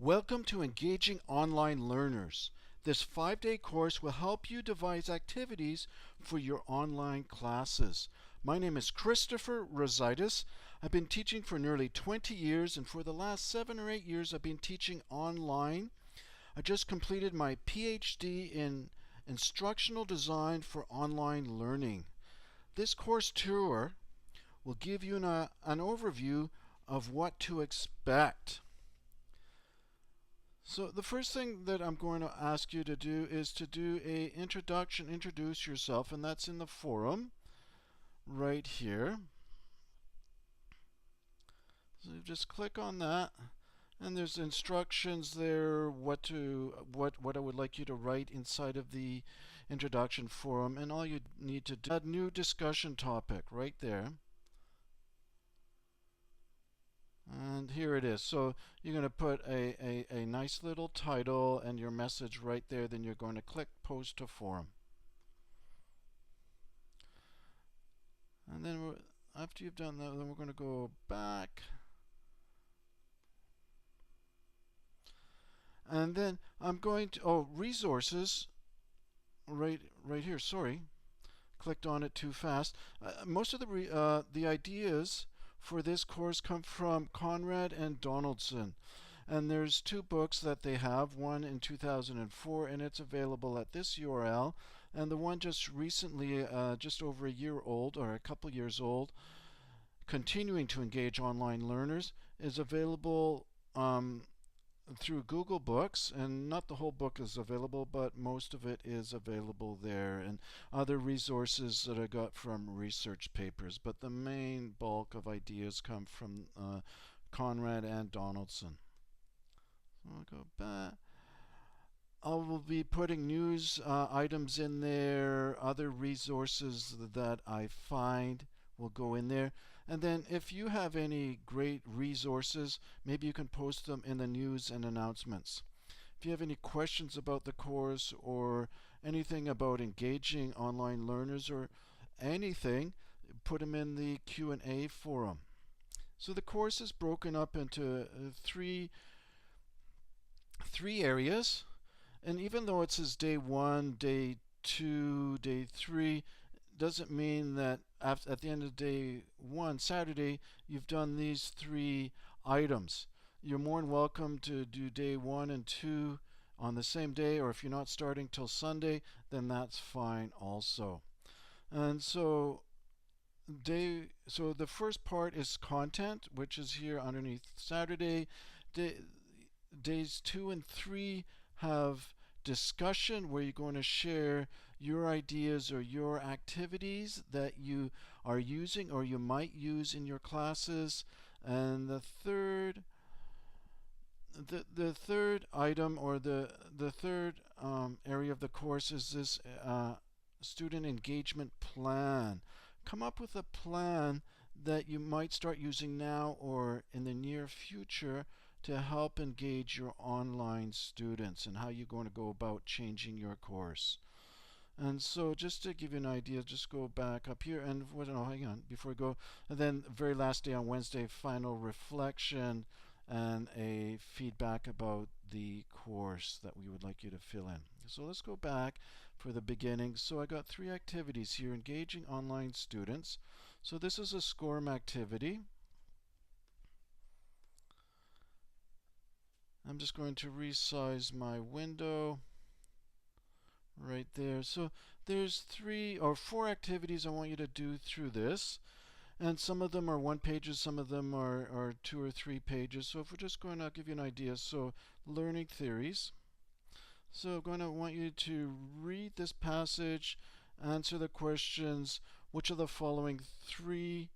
Welcome to Engaging Online Learners. This 5-day course will help you devise activities for your online classes. My name is Christopher Rosaitis. I've been teaching for nearly 20 years, and for the last 7 or 8 years I've been teaching online. I just completed my PhD in Instructional Design for Online Learning. This course tour will give you an overview of what to expect. So the first thing that I'm going to ask you to do is to do a introduction, introduce yourself, and that's in the forum right here. So you just click on that, and there's instructions there what I would like you to write inside of the introduction forum, and all you need to do, add new discussion topic right there. And here it is. So you're going to put a nice little title and your message right there. Then you're going to click Post to Forum. And then after you've done that, then we're going to go back. And then I'm going to, resources, right here, sorry. Clicked on it too fast. Most of the ideas for this course come from Conrad and Donaldson, and there's 2 books that they have, one in 2004, and it's available at this URL, and the one just recently, just over a year old or a couple years old, Continuing to Engage Online Learners, is available through Google Books, and not the whole book is available, but most of it is available there, and other resources that I got from research papers, but the main bulk of ideas come from Conrad and Donaldson. So I'll go back. I will be putting news items in there, other resources that I find will go in there. And then if you have any great resources, maybe you can post them in the news and announcements. If you have any questions about the course or anything about engaging online learners or anything, put them in the Q&A forum. So the course is broken up into three areas. And even though it says day 1, day 2, day 3, doesn't mean that at the end of day 1, Saturday, you've done these 3 items. You're more than welcome to do day 1 and 2 on the same day, or if you're not starting till Sunday, then that's fine also. And so the first part is content, which is here underneath Saturday. Days 2 and 3 have discussion, where you're going to share your ideas or your activities that you are using or you might use in your classes. And the third item, or the third area of the course, is this student engagement plan. Come up with a plan that you might start using now or in the near future to help engage your online students, and how you're going to go about changing your course. And so just to give you an idea, just go back up here and hang on before we go. And then the very last day on Wednesday, final reflection and a feedback about the course that we would like you to fill in. So let's go back for the beginning. So I got 3 activities here: engaging online students. So this is a SCORM activity. I'm just going to resize my window right there. So there's 3 or 4 activities I want you to do through this, and some of them are 1 pages, some of them are 2 or 3 pages. So if we're just going to give you an idea, so learning theories. So I'm going to want you to read this passage, answer the questions: which of the following 3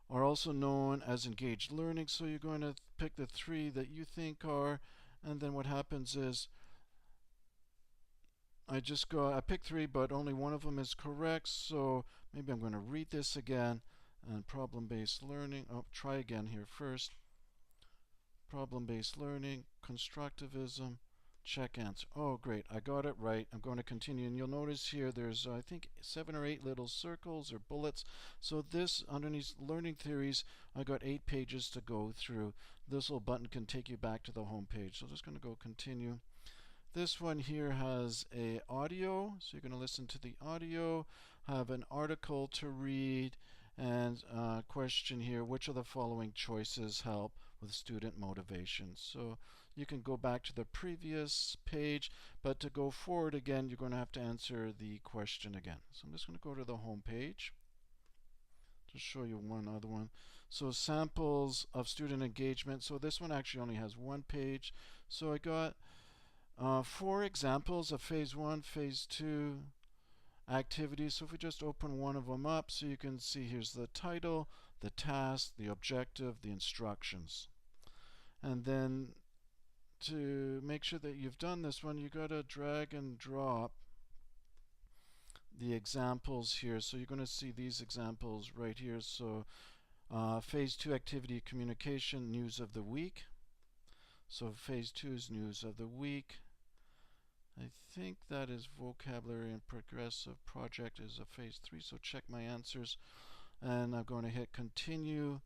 are also known as engaged learning? So you're going to pick the 3 that you think are, and then what happens is I pick 3, but only one of them is correct. So maybe I'm going to read this again. And problem-based learning, try again here first. Problem-based learning, constructivism, Check answer. Oh, great. I got it right. I'm going to continue. And you'll notice here there's, I think, 7 or 8 little circles or bullets. So this, underneath Learning Theories, I got 8 pages to go through. This little button can take you back to the home page. So I'm just going to go continue. This one here has a audio. So you're going to listen to the audio, have an article to read, and a question here, which of the following choices help with student motivation? So you can go back to the previous page, but to go forward again, you're going to have to answer the question again. So I'm just going to go to the home page to show you one other one. So samples of student engagement. So this one actually only has one page. So I got 4 examples of phase 1, phase 2 activities. So if we just open one of them up, so you can see here's the title, the task, the objective, the instructions. And then to make sure that you've done this one, you got to drag and drop the examples here. So you're going to see these examples right here. So phase 2 activity communication, news of the week. So phase 2 is news of the week. I think that is vocabulary and progressive project is a phase 3. So check my answers. And I'm going to hit continue.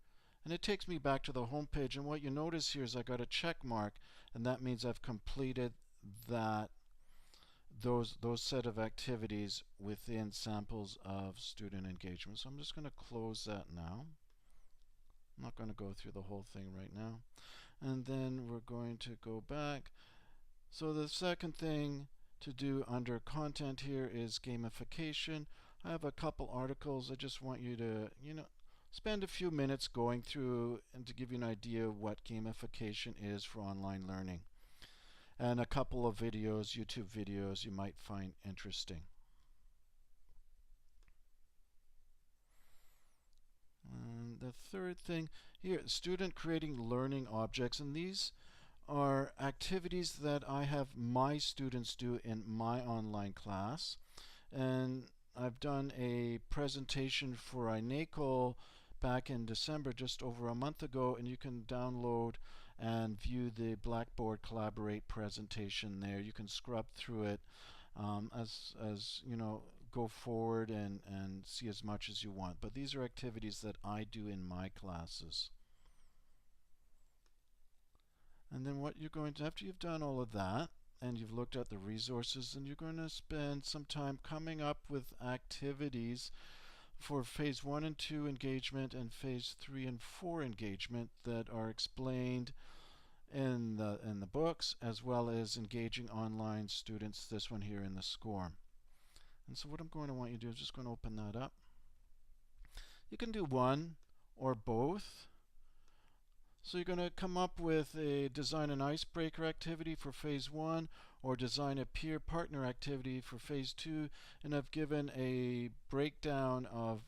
And it takes me back to the home page. And what you notice here is I got a check mark. And that means I've completed those set of activities within samples of student engagement. So I'm just going to close that now. I'm not going to go through the whole thing right now. And then we're going to go back. So the second thing to do under content here is gamification. I have a couple articles. I just want you to, spend a few minutes going through and to give you an idea of what gamification is for online learning. And a couple of videos, YouTube videos you might find interesting. And the third thing here, student creating learning objects. And these are activities that I have my students do in my online class. And I've done a presentation for INACOL back in December, just over a month ago, and you can download and view the Blackboard Collaborate presentation there. You can scrub through it as you know, go forward and see as much as you want. But these are activities that I do in my classes. And then what you're going to, after you've done all of that, and you've looked at the resources, then you're going to spend some time coming up with activities for phase 1 and 2 engagement and phase 3 and 4 engagement that are explained in the books, as well as engaging online students, this one here in the SCORM. And so what I'm going to want you to do is just going to open that up. You can do one or both. So you're going to come up with a design an icebreaker activity for phase 1 or design a peer partner activity for phase 2, and I've given a breakdown of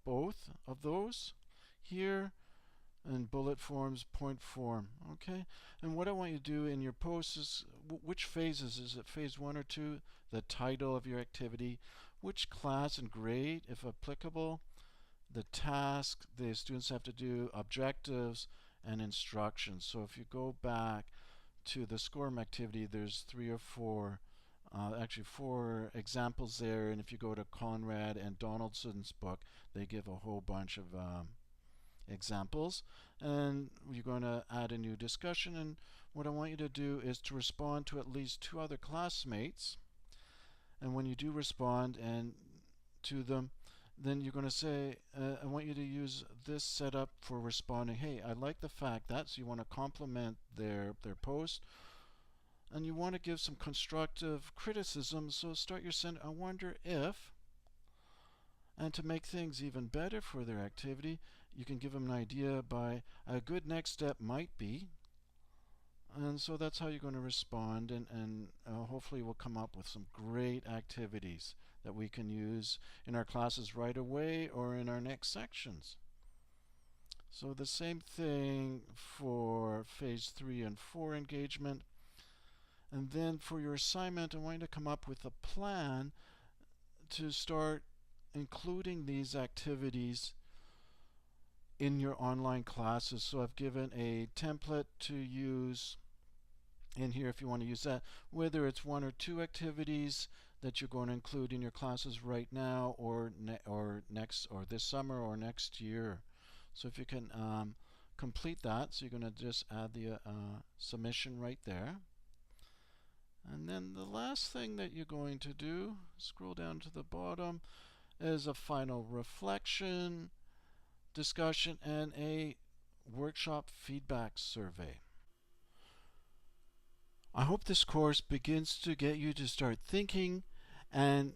both of those here in bullet forms, point form. Okay, and what I want you to do in your posts is which phases, is it phase 1 or 2, the title of your activity, which class and grade if applicable, the task the students have to do, objectives, and instructions. So if you go back to the SCORM activity, there's 3 or 4, actually 4 examples there. And if you go to Conrad and Donaldson's book, they give a whole bunch of examples. And you're going to add a new discussion. And what I want you to do is to respond to at least 2 other classmates. And when you do respond and to them, then you're going to say, I want you to use this setup for responding. Hey, I like the fact that, so you want to compliment their post, and you want to give some constructive criticism. So start your sentence, I wonder if, and to make things even better for their activity, you can give them an idea by a good next step might be. And so that's how you're going to respond, and hopefully we'll come up with some great activities that we can use in our classes right away or in our next sections. So the same thing for phase 3 and 4 engagement. And then for your assignment, I want you to come up with a plan to start including these activities in your online classes. So I've given a template to use in here if you want to use that, whether it's one or two activities that you're going to include in your classes right now or next or this summer or next year. So if you can complete that, so you're going to just add the submission right there. And then the last thing that you're going to do, scroll down to the bottom, is a final reflection, discussion, and a workshop feedback survey. I hope this course begins to get you to start thinking and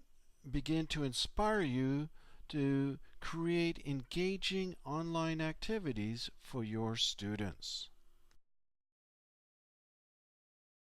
begin to inspire you to create engaging online activities for your students.